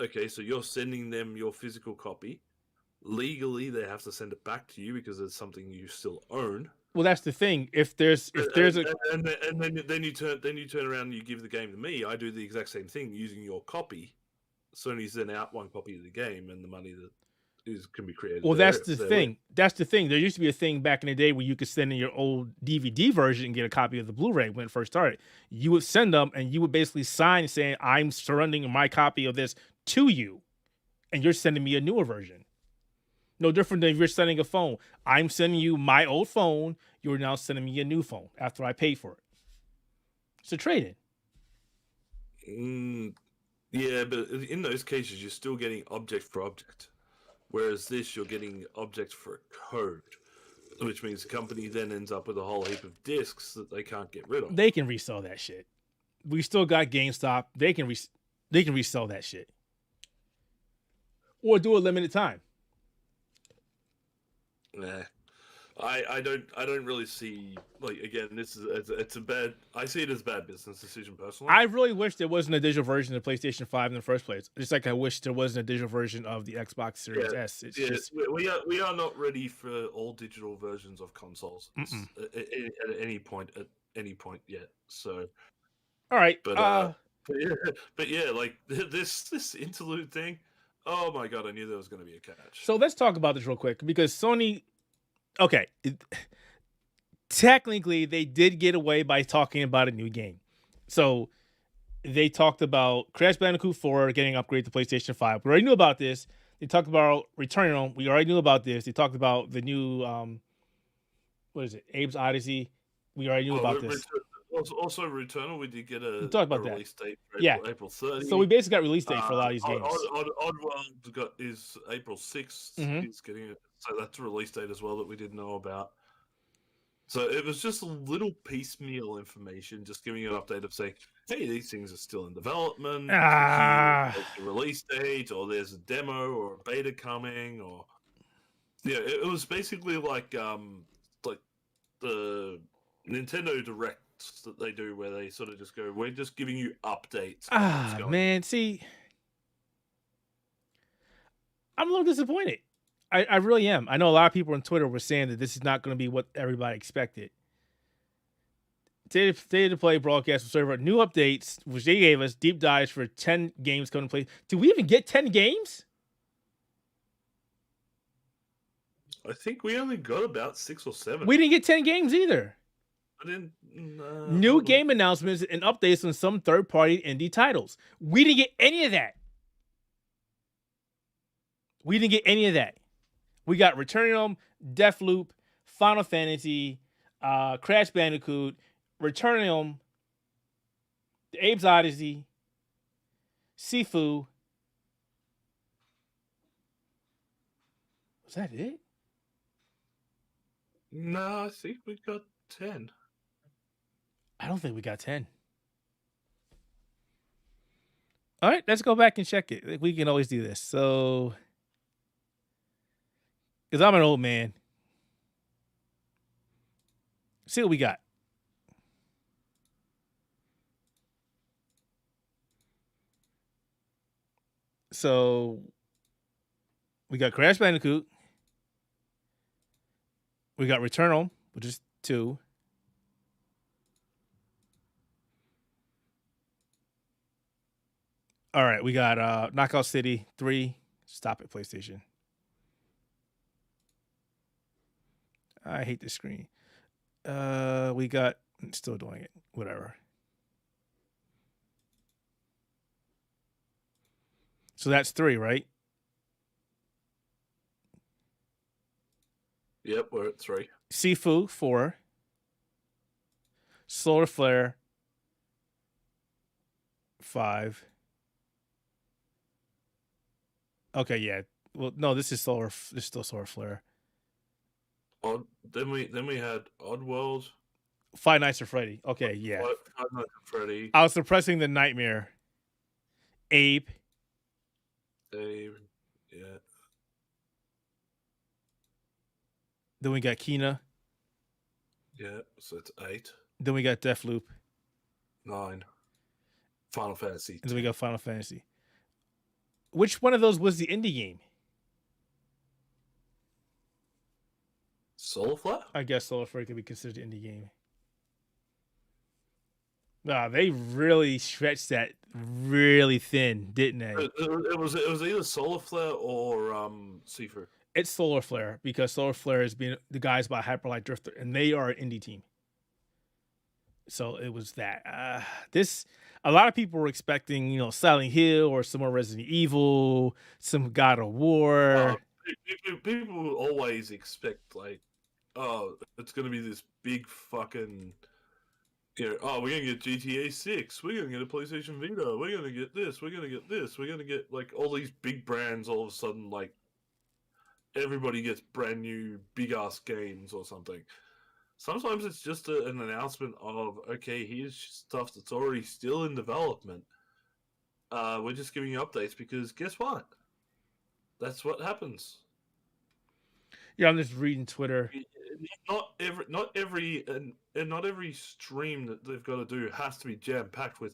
Okay, so you're sending them your physical copy. Legally, they have to send it back to you because it's something you still own. Well, that's the thing. Then you turn around and you give the game to me. I do the exact same thing using your copy. Sony sent out one copy of the game, and the money that can be created. Well, that's the thing. That's the thing. There used to be a thing back in the day where you could send in your old DVD version and get a copy of the Blu-ray when it first started. You would send them, and you would basically sign saying, "I'm surrendering my copy of this to you, and you're sending me a newer version." No different than if you're sending a phone. I'm sending you my old phone. You're now sending me a new phone after I pay for it. It's a trade-in. Yeah, but in those cases, you're still getting object for object. Whereas this, you're getting object for a code, which means the company then ends up with a whole heap of discs that they can't get rid of. They can resell that shit. We still got GameStop. They can resell that shit. Or do a limited time. Nah. I don't really see, like, again, it's a bad, I see it as a bad business decision personally. I really wish there wasn't a digital version of PlayStation 5 in the first place. Just like I wish there wasn't a digital version of the Xbox Series S. It's just... we are not ready for all digital versions of consoles at any point yet. So, all right, but yeah, like this interlude thing. Oh my god, I knew there was going to be a catch. So let's talk about this real quick, because Sony. Okay, technically they did get away by talking about a new game. So they talked about Crash Bandicoot 4 getting upgraded to PlayStation 5. We already knew about this. They talked about Returnal. We already knew about this. They talked about the new, what is it, Abe's Odyssey. We already knew about this. Also, Returnal, we did get a release date for April 30th. So we basically got release date for a lot of these games. Oddworld is April 6th. He's getting it. So that's a release date as well that we didn't know about. So it was just a little piecemeal information, just giving you an update of saying, hey, these things are still in development. There's a release date, or there's a demo or a beta coming, or it was basically like the Nintendo Directs that they do, where they sort of just go, we're just giving you updates. Man, see, I'm a little disappointed. I really am. I know a lot of people on Twitter were saying that this is not going to be what everybody expected. State of Play broadcast will serve new updates, which they gave us, deep dives for 10 games coming to play. Did we even get 10 games? I think we only got about 6 or 7. We didn't get 10 games either. I didn't. New game announcements and updates on some third-party indie titles. We didn't get any of that. We didn't get any of that. We got Returnum, Deathloop, Final Fantasy, Crash Bandicoot, Returnum, The Abe's Odyssey, Sifu. Was that it? No, I think we got 10. I don't think we got 10. All right, let's go back and check it. We can always do this. So, because I'm an old man. See what we got. So, we got Crash Bandicoot. We got Returnal, which is 2. All right, we got Knockout City 3. Stop it, PlayStation. I hate this screen. We got still doing it. Whatever. So that's 3, right? Yep, we're at 3. Sifu 4. Solar Flare 5. Okay, yeah. Well, no, this is still Solar Flare. Then we had Oddworld. Five Nights at Freddy. Okay, yeah. Five Nights at Freddy. I was suppressing the Nightmare. Abe. Yeah. Then we got Kena. Yeah, so it's 8. Then we got Deathloop. 9. Final Fantasy. And then we got Final Fantasy. Which one of those was the indie game? Solar Flare? I guess Solar Flare could be considered an indie game. Nah, they really stretched that really thin, didn't they? It was either Solar Flare or Sifu. It's Solar Flare because Solar Flare is being the guys by Hyperlight Drifter, and they are an indie team. So it was that. A lot of people were expecting, Silent Hill or some more Resident Evil, some God of War. People always expect it's gonna be this big fucking. We're gonna get GTA 6. We're gonna get a PlayStation Vita. We're gonna get this. We're gonna get this. We're gonna get all these big brands. All of a sudden, everybody gets brand new big ass games or something. Sometimes it's just an announcement of, okay, here's stuff that's already still in development. We're just giving you updates because guess what? That's what happens. Yeah, I'm just reading Twitter. Not every stream that they've got to do has to be jam packed with.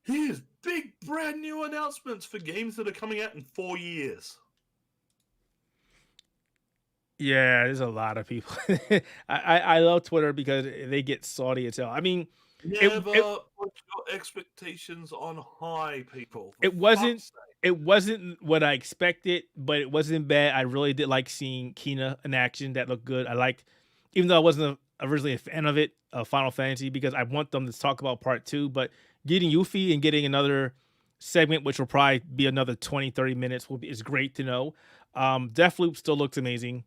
Here's big brand new announcements for games that are coming out in 4 years. Yeah, there's a lot of people. I love Twitter because they get salty as hell. I mean, Never put your expectations on high, people. It wasn't what I expected, but it wasn't bad. I really did like seeing Kena in action. That looked good. I liked, even though I wasn't originally a fan of it, Final Fantasy, because I want them to talk about part 2, but getting Yuffie and getting another segment, which will probably be another 20, 30 minutes, is great to know. Deathloop still looks amazing.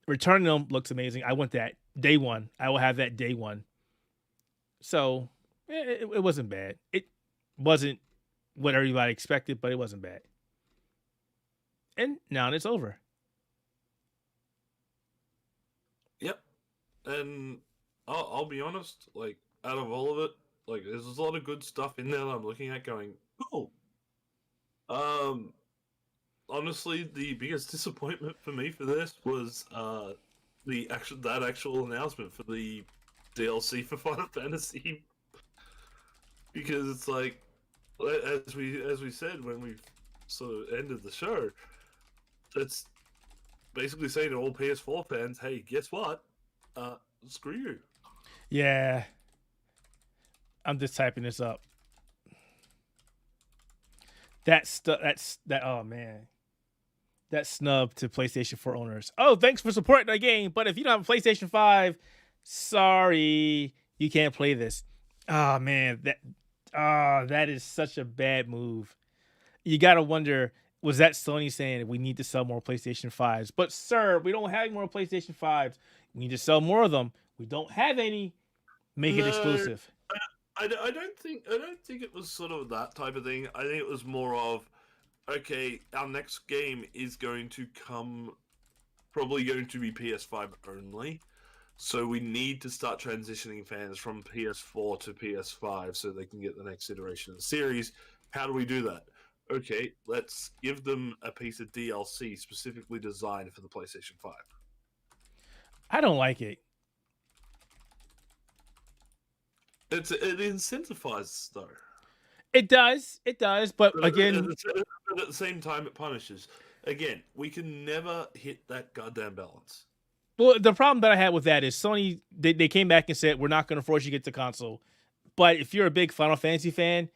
Return Them looks amazing. I want that day one. I will have that day one. So it wasn't bad. It wasn't what everybody expected, but it wasn't bad. And now it's over. Yep. And I'll be honest, out of all of it, there's a lot of good stuff in there that I'm looking at going, cool. Honestly, the biggest disappointment for me for this was that actual announcement for the DLC for Final Fantasy, because it's as we said when we sort of ended the show, it's basically saying to all PS4 fans, hey, guess what? Screw you. Yeah. I'm just typing this up. Oh man. That snub to PlayStation 4 owners. Oh, thanks for supporting the game, but if you don't have a PlayStation 5, sorry, you can't play this. Oh man, that is such a bad move. You gotta wonder, was that Sony saying we need to sell more PlayStation 5s? But sir, we don't have any more PlayStation 5s. We need to sell more of them. We don't have any. Make it exclusive. I don't think it was sort of that type of thing. I think it was more of, okay, our next game is going to come, probably going to be PS5 only. So we need to start transitioning fans from PS4 to PS5 so they can get the next iteration of the series. How do we do that? Okay, let's give them a piece of DLC specifically designed for the PlayStation 5. I don't like it. It incentivizes though. It does, but again, at the same time, it punishes. Again, we can never hit that goddamn balance. Well, the problem that I had with that is Sony, they came back and said, we're not going to force you to get the console. But if you're a big Final Fantasy fan,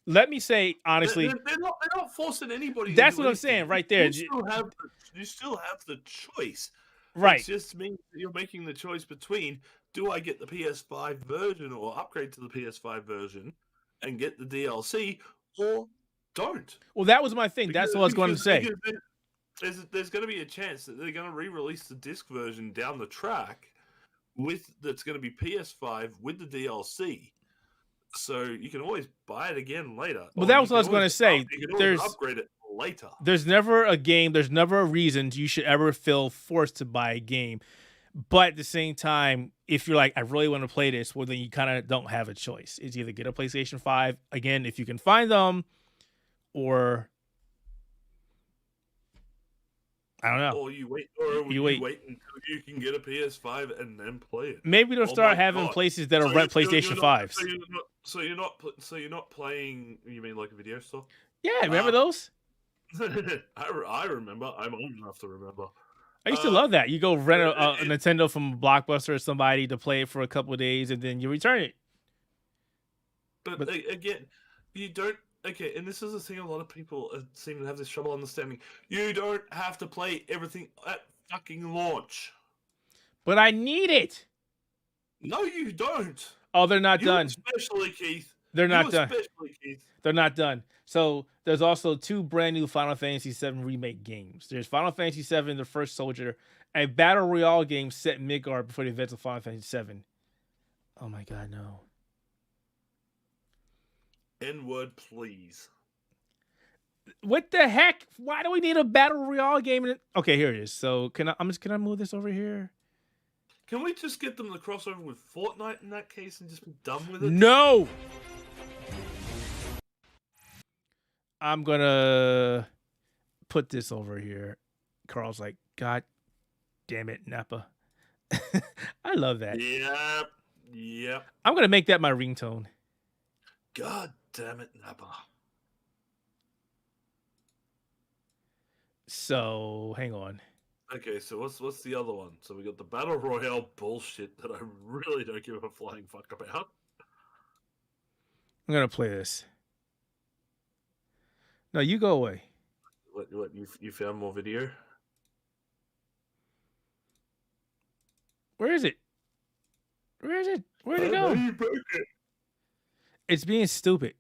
let me say, honestly... They're not forcing anybody. That's what I'm saying right there. You still have the choice. Right. It just means that you're making the choice between, do I get the PS5 version or upgrade to the PS5 version and get the DLC, or don't? Well, that was my thing. That's what I was going to say. There's going to be a chance that they're going to re-release the disc version down the track that's going to be PS5 with the DLC. So you can always buy it again later. Well, that was what I was going to say. You can always upgrade it later. There's never a reason you should ever feel forced to buy a game. But at the same time, if you're like, I really want to play this, well, then you kind of don't have a choice. It's either get a PlayStation 5, again, if you can find them, or... I don't know. Or you wait until you can get a PS5 and then play it. Maybe they'll start having places that'll rent PlayStation 5s. So you're not playing. You mean like a video store? Yeah, remember those? I remember. I'm old enough to remember. I used to love that. You go rent a Nintendo from Blockbuster or somebody to play it for a couple of days, and then you return it. But again, you don't. Okay, and this is the thing a lot of people seem to have this trouble understanding. You don't have to play everything at fucking launch. But I need it. No, you don't. Oh, they're not done. Especially, Keith. They're not done. Especially, Keith. They're not done. So there's also 2 brand new Final Fantasy VII Remake games. There's Final Fantasy VII, The First Soldier, a Battle Royale game set in Midgard before the events of Final Fantasy VII. Oh my god, no. N-word, please. What the heck? Why do we need a Battle Royale game? Okay, here it is. So can I move this over here? Can we just get them to cross over with Fortnite in that case and just be done with it? No! I'm gonna put this over here. Carl's like, God damn it, Nappa. I love that. Yep. I'm gonna make that my ringtone. God damn it, Nappa. So, hang on. Okay, so what's the other one? So we got the Battle Royale bullshit that I really don't give a flying fuck about. I'm gonna play this. No, you go away. What you found more video? Where is it? Where'd it go? It's being stupid.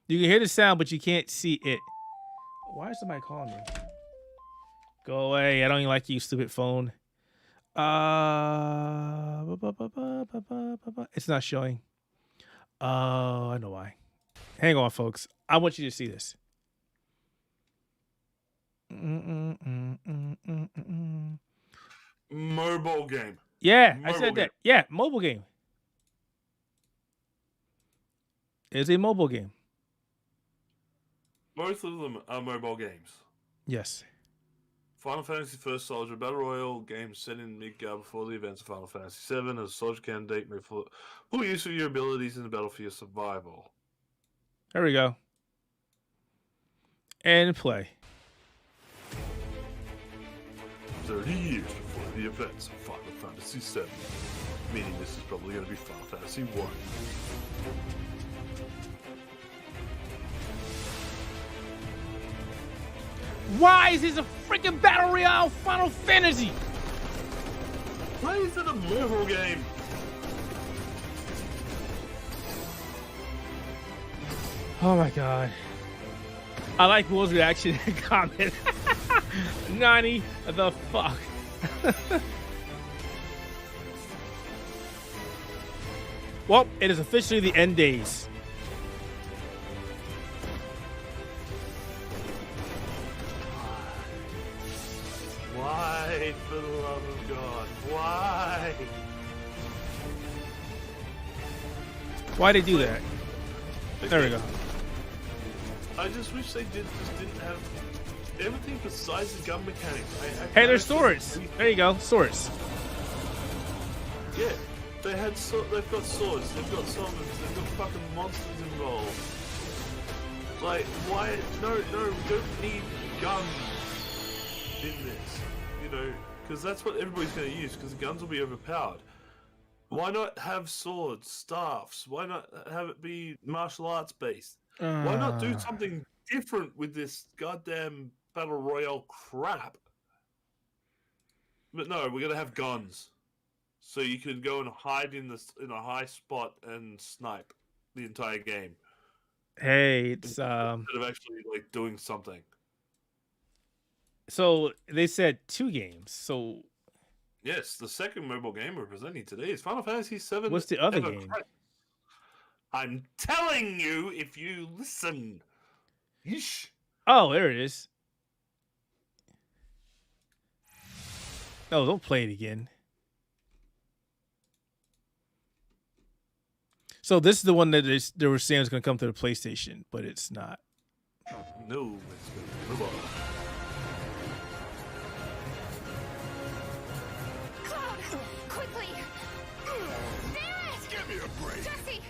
You can hear the sound, but you can't see it. Why is somebody calling me? Go away. I don't even like you, stupid phone. It's not showing. Oh, I know why. Hang on, folks. I want you to see this. Mobile game. Yeah, mobile I said game. that. Yeah, mobile game. It's a mobile game. Both of them are mobile games. Yes. Final Fantasy First Soldier Battle Royale game set in Midgard before the events of Final Fantasy VII. As a soldier candidate, make full use of your abilities in the battle for your survival. There we go. And play. 30 years before the events of Final Fantasy VII. Meaning this is probably going to be Final Fantasy 1. Why is this a freaking Battle Royale Final Fantasy. Why is it a mobile game? Oh my god. I like Will's reaction and comment. Nani the fuck. Well, it is officially the end days. Why, for the love of God? Why? Why'd they do that? There we go. I just wish they didn't have everything besides the gun mechanics. Hey, there's swords. There you go, swords. Yeah, they've got swords, they've got summons, they've got fucking monsters involved. Like, why? No, we don't need guns in this, you know, because that's what everybody's going to use, because the guns will be overpowered. Why not have swords, staffs? Why not have it be martial arts based? Why not do something different with this goddamn battle royale crap? But no, we're gonna have guns, so you can go and hide in a high spot and snipe the entire game. Hey, it's instead of actually like doing something. So they said 2 games. So Yes, the second mobile game we're presenting today is Final Fantasy VII. What's the other game? I'm telling you if you listen. Yeesh. oh, there it is. No, don't play it again. So this is the one that they were saying was going to come to the PlayStation, but it's not. No, it's going to move on. Quickly! Barrett! Give me a break. Jesse!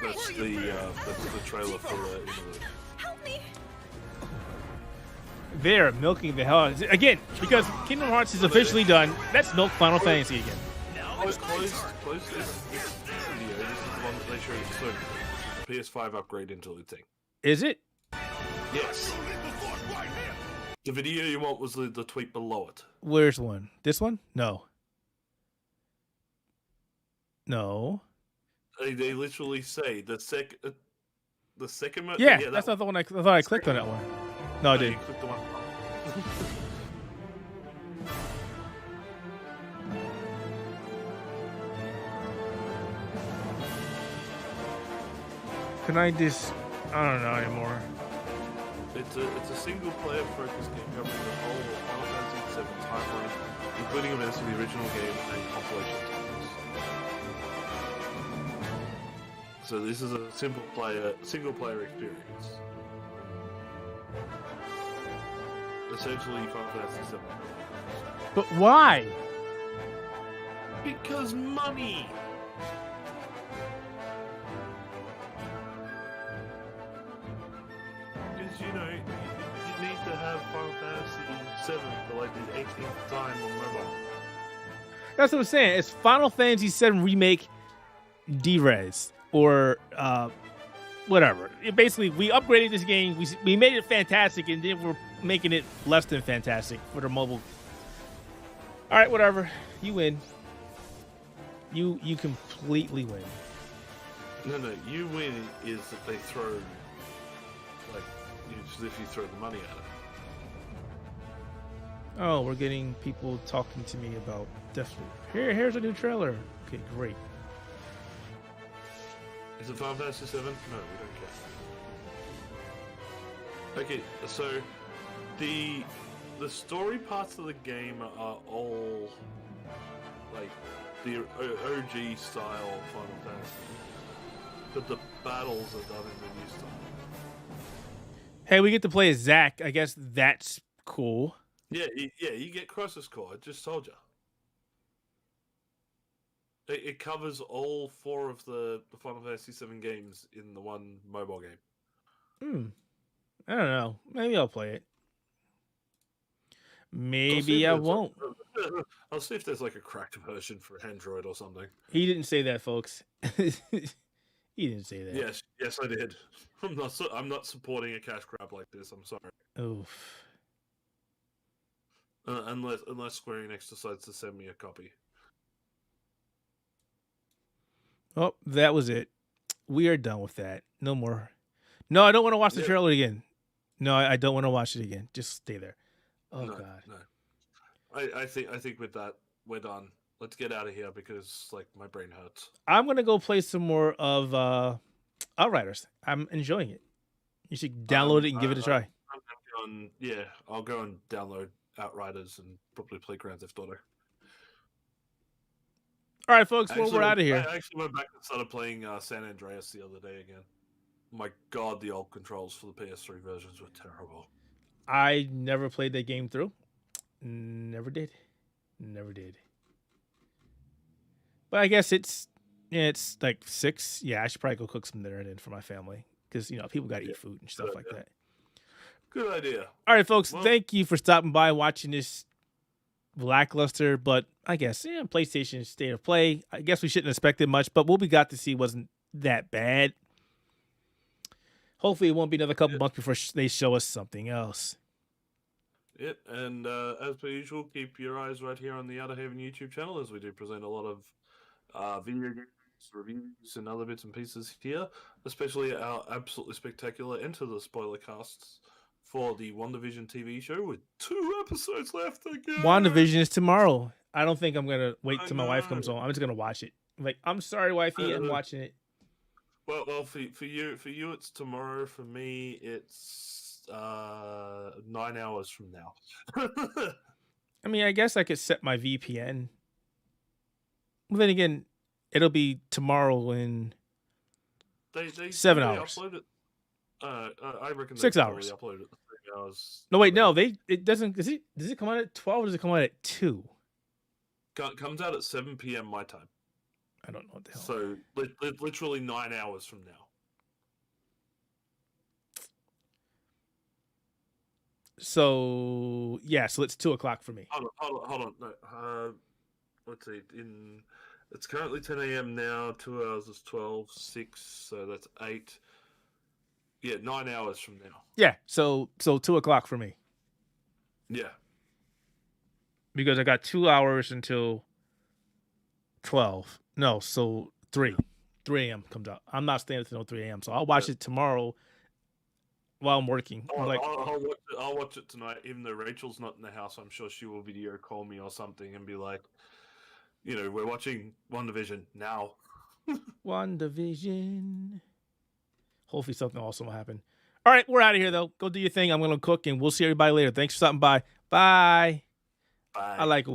That's the trailer for the interlude. Help me! They're milking the hell out of it. Again, because Kingdom Hearts is officially done. Let's milk Final Fantasy again. Close this video. This is the one that they showed the PS5 upgrade interlude thing. Is it? Yes. The video you want was the tweet below it. Where's one? This one? No. No. They literally say the second. Yeah, that that's not one. the one I thought I clicked on that one. No, I You didn't. clicked the one. Can I just? I don't know anymore. It's a single player focused game covering the whole Final Fantasy VII timeline, including events from the original game and compilation titles. So this is a single player experience. Essentially Final Fantasy VII. But why? Because money! Because, you know, you need to have Final Fantasy VII for like the 18th time on mobile. That's what I'm saying. It's Final Fantasy VII Remake D-Res or whatever. Basically, we upgraded this game. We made it fantastic, and then we're making it less than fantastic for the mobile. All right, whatever. You win. You completely win. No, you win is that they throw, like, as if you throw the money at it. Oh, we're getting people talking to me about Deathloop. Here's a new trailer. Okay, great. Is it Final Fantasy VII? No, we don't care. Okay, so the story parts of the game are all like the OG style Final Fantasy, but the battles are done in the new style. Hey, we get to play as Zack. I guess that's cool. Yeah, you get Crisis Core. I just told you. It covers all 4 of the Final Fantasy VII games in the one mobile game. I don't know. Maybe I'll play it. Maybe I won't. I'll see if there's like a cracked version for Android or something. He didn't say that, folks. He didn't say that. Yes, I did. I'm not supporting a cash grab like this. I'm sorry. Oof. Unless Square Enix decides to send me a copy. Oh, that was it. We are done with that. No more. No, I don't want to watch the trailer again. No, I don't want to watch it again. Just stay there. Oh God. No. I think with that we're done. Let's get out of here because like my brain hurts. I'm gonna go play some more of Outriders. I'm enjoying it. You should download it and give it a try. I'll go and download Outriders and probably play Grand Theft Auto. All right, folks. Well, we're out of here. I actually went back and started playing San Andreas the other day again. My God, the old controls for the PS3 versions were terrible. I never played that game through. Never did. But I guess it's like 6. Yeah, I should probably go cook some dinner then for my family because people got to eat food and stuff like that. Good idea. All right, folks. Thank you for stopping by and watching this lackluster, but I guess PlayStation State of Play. I guess we shouldn't expect it much, but what we got to see wasn't that bad. Hopefully, it won't be another couple months before they show us something else. Yep, and as per usual, keep your eyes right here on the Outerhaven YouTube channel as we do present a lot of video games, reviews, and other bits and pieces here, especially our absolutely spectacular Enter the Spoiler casts for the WandaVision TV show with 2 episodes left again. WandaVision is tomorrow. I don't think I'm going to wait till my wife comes home. I'm just going to watch it. Like, I'm sorry, wifey, I'm watching it. Well, for you, it's tomorrow. For me, it's 9 hours from now. I mean, I guess I could set my VPN. Well, then again, it'll be tomorrow in 7 hours. Upload it. I reckon 6 hours. Upload it 3 hours. No, wait, no, it doesn't. Does it come out at 12 or does it come out at 2? Comes out at 7 p.m. my time. I don't know what the hell. So literally 9 hours from now. So yeah, so it's 2 o'clock for me. Hold on. No, let's see. It's currently 10 a.m. now. 2 hours is 12. 6, so that's 8. Yeah, 9 hours from now. Yeah, so 2 o'clock for me. Yeah. Because I got 2 hours until 12. No, so 3 a.m. comes out. I'm not staying until 3 a.m. So I'll watch it tomorrow while I'm working. I'll watch it tonight, even though Rachel's not in the house. I'm sure she will video call me or something and be like, we're watching WandaVision now. WandaVision. Hopefully something awesome will happen. All right, we're out of here, though. Go do your thing. I'm going to cook, and we'll see everybody later. Thanks for stopping by. Bye. Bye. I like Will.